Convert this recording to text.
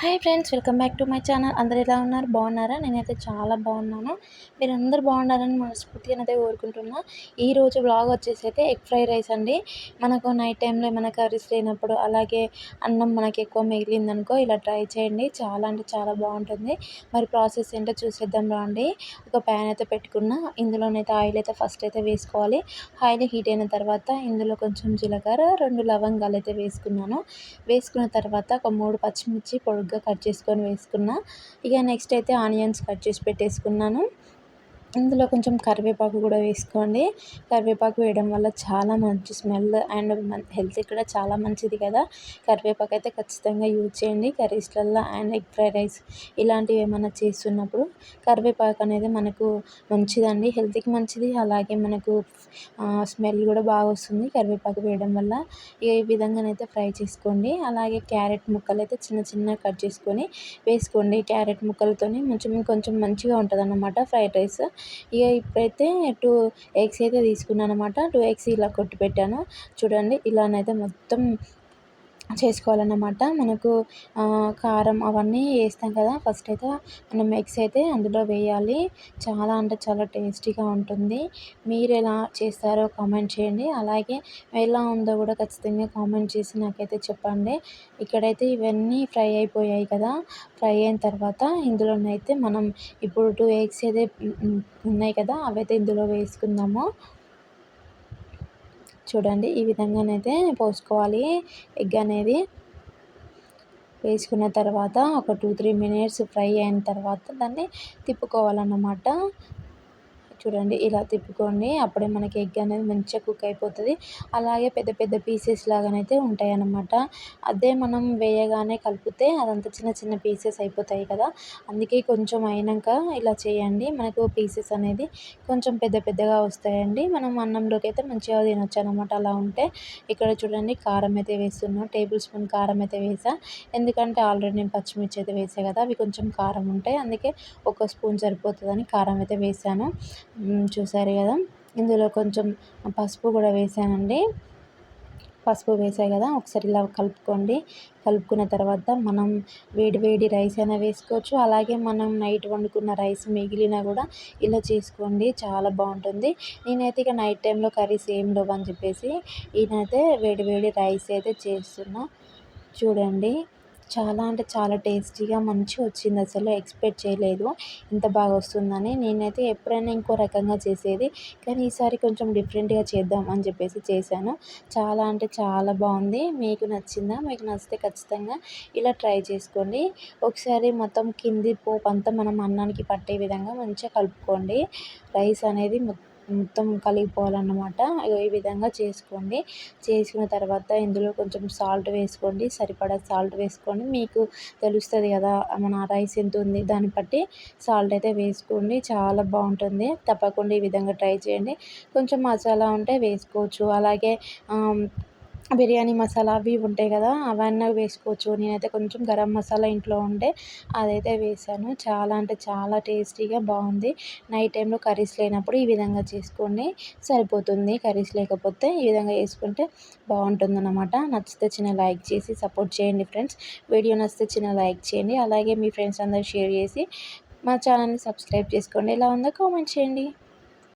Hi friends, welcome back to my channel. అందరు ఎలా ఉన్నారు? బాగున్నారా? నేనైతే చాలా బాగున్నాను. మీరందరూ బాగుండాలని మనస్ఫూర్తిగా అయితే కోరుకుంటున్నా. ఈరోజు వ్లాగ్ వచ్చేసి అయితే ఎగ్ ఫ్రై రైస్ అండి. మనకు నైట్ టైంలో ఏమైనా కర్రీస్ లేనప్పుడు, అలాగే అన్నం మనకి ఎక్కువ మిగిలిందనుకో ఇలా ట్రై చేయండి. చాలా అంటే చాలా బాగుంటుంది. మరి ప్రాసెస్ ఏంటో చూసేద్దాం రండి. ఒక ప్యాన్ అయితే పెట్టుకున్నా. ఇందులోనైతే ఆయిల్ అయితే ఫస్ట్ అయితే వేసుకోవాలి. ఆయిల్ హీట్ అయిన తర్వాత ఇందులో కొంచెం జీలకర్ర, 2 లవంగాలు అయితే వేసుకున్నాను. వేసుకున్న తర్వాత ఒక 3 పచ్చిమిర్చి పొడుగ్గా కట్ చేసుకొని వేసుకున్నా. ఇక నెక్స్ట్ అయితే ఆనియన్స్ కట్ చేసి పెట్టేసుకున్నాను. ఇందులో కొంచెం కరివేపాకు కూడా వేసుకోండి. కరివేపాకు వేయడం వల్ల చాలా మంచి స్మెల్ అండ్ హెల్త్కి కూడా చాలా మంచిది కదా. కరివేపాకు అయితే ఖచ్చితంగా యూజ్ చేయండి కర్రీస్లల్లో అండ్ ఎగ్ ఫ్రైడ్ రైస్ ఇలాంటివి ఏమైనా చేస్తున్నప్పుడు. కరివేపాకు అనేది మనకు మంచిదండి, హెల్త్కి మంచిది. అలాగే మనకు స్మెల్ కూడా బాగా వస్తుంది కరివేపాకు వేయడం వల్ల. ఈ విధంగానైతే ఫ్రై చేసుకోండి. అలాగే క్యారెట్ ముక్కలు అయితే చిన్న చిన్నగా కట్ చేసుకొని వేసుకోండి. క్యారెట్ ముక్కలతోని కొంచెం మంచిగా ఉంటుంది అన్నమాట ఫ్రైడ్ రైస్. ఇక ఇప్పుడైతే 2 ఎగ్స్ అయితే తీసుకున్నాను అనమాట. 2 ఎగ్స్ ఇలా కొట్టి పెట్టాను. చూడండి ఇలానైతే మొత్తం చేసుకోవాలన్నమాట. మనకు కారం అవన్నీ వేస్తాం కదా. ఫస్ట్ అయితే మనం ఎగ్స్ అయితే అందులో వేయాలి. చాలా అంటే చాలా టేస్టీగా ఉంటుంది. మీరు ఎలా చేస్తారో కామెంట్ చేయండి. అలాగే ఎలా ఉందో కూడా ఖచ్చితంగా కామెంట్ చేసి నాకైతే చెప్పండి. ఇక్కడైతే ఇవన్నీ ఫ్రై అయిపోయాయి కదా. ఫ్రై అయిన తర్వాత ఇందులోనైతే మనం ఇప్పుడు 2 ఎగ్స్ అయితే ఉన్నాయి కదా, అవైతే ఇందులో వేసుకుందాము. చూడండి ఈ విధంగానైతే పోసుకోవాలి ఎగ్ అనేది. వేసుకున్న తర్వాత ఒక 2-3 మినిట్స్ ఫ్రై అయిన తర్వాత దాన్ని తిప్పుకోవాలన్నమాట. చూడండి ఇలా తిప్పుకోండి. అప్పుడే మనకి ఎగ్ అనేది మంచిగా కుక్ అయిపోతుంది. అలాగే పెద్ద పెద్ద పీసెస్ లాగానైతే ఉంటాయన్నమాట. అదే మనం వేయగానే కలిపితే అదంతా చిన్న చిన్న పీసెస్ అయిపోతాయి కదా. అందుకే కొంచెం అయినాక ఇలా చేయండి. మనకు పీసెస్ అనేది కొంచెం పెద్ద పెద్దగా వస్తాయండి. మనం అన్నంలోకి అయితే మంచిగా తినొచ్చు అనమాట అలా ఉంటే. ఇక్కడ చూడండి కారం అయితే వేస్తున్నా. టేబుల్ స్పూన్ కారం అయితే వేసా. ఎందుకంటే ఆల్రెడీ నేను పచ్చిమిర్చి అయితే వేసా కదా, అవి కొంచెం కారం ఉంటాయి. అందుకే ఒక స్పూన్ సరిపోతుందని కారం అయితే వేసాను. చూసారు కదా. ఇందులో కొంచెం పసుపు కూడా వేసానండి. పసుపు వేసాయి కదా, ఒకసారి ఇలా కలుపుకోండి. కలుపుకున్న తర్వాత మనం వేడి వేడి రైస్ అయినా వేసుకోవచ్చు. అలాగే మనం నైట్ వండుకున్న రైస్ మిగిలిన కూడా ఇలా చేసుకోండి, చాలా బాగుంటుంది. నేనైతే ఇక నైట్ టైంలో కర్రీస్ ఏం లేవని చెప్పేసి ఈయనైతే వేడి వేడి రైస్ అయితే చేస్తున్నా. చూడండి చాలా అంటే చాలా టేస్టీగా మంచిగా వచ్చింది. అసలు ఎక్స్పెక్ట్ చేయలేదు ఇంత బాగా వస్తుందని. నేనైతే ఎప్పుడైనా ఇంకో రకంగా చేసేది, కానీ ఈసారి కొంచెం డిఫరెంట్గా చేద్దాం అని చెప్పేసి చేశాను. చాలా అంటే చాలా బాగుంది. మీకు నచ్చిందా? మీకు నచ్చితే ఖచ్చితంగా ఇలా ట్రై చేసుకోండి. ఒకసారి మొత్తం కింది పోపు అంతా మనం అన్నానికి పట్టే విధంగా మంచిగా కలుపుకోండి. రైస్ అనేది మొత్తం కలిగిపోవాలన్నమాట. ఈ విధంగా చేసుకోండి. చేసుకున్న తర్వాత ఇందులో కొంచెం సాల్ట్ వేసుకోండి. సరిపడా సాల్ట్ వేసుకోండి. మీకు తెలుస్తుంది కదా మన రైస్ ఎంత ఉంది, దాన్ని బట్టి సాల్ట్ అయితే వేసుకోండి. చాలా బాగుంటుంది. తప్పకుండా ఈ విధంగా ట్రై చేయండి. కొంచెం మసాలా ఉంటే వేసుకోవచ్చు. అలాగే బిర్యానీ మసాలా అవి ఉంటాయి కదా, అవన్నీ వేసుకోవచ్చు. నేనైతే కొంచెం గరం మసాలా ఇంట్లో ఉండే అదైతే వేసాను. చాలా అంటే చాలా టేస్టీగా బాగుంది. నైట్ టైంలో కర్రీస్ లేనప్పుడు ఈ విధంగా చేసుకోండి, సరిపోతుంది. కర్రీస్ లేకపోతే ఈ విధంగా చేసుకుంటే బాగుంటుందన్నమాట. నచ్చితే చిన్న లైక్ చేసి సపోర్ట్ చేయండి ఫ్రెండ్స్. వీడియో నచ్చితే చిన్న లైక్ చేయండి. అలాగే మీ ఫ్రెండ్స్ అందరూ షేర్ చేసి మా ఛానల్ని సబ్స్క్రైబ్ చేసుకోండి. ఎలా ఉందో కామెంట్ చేయండి.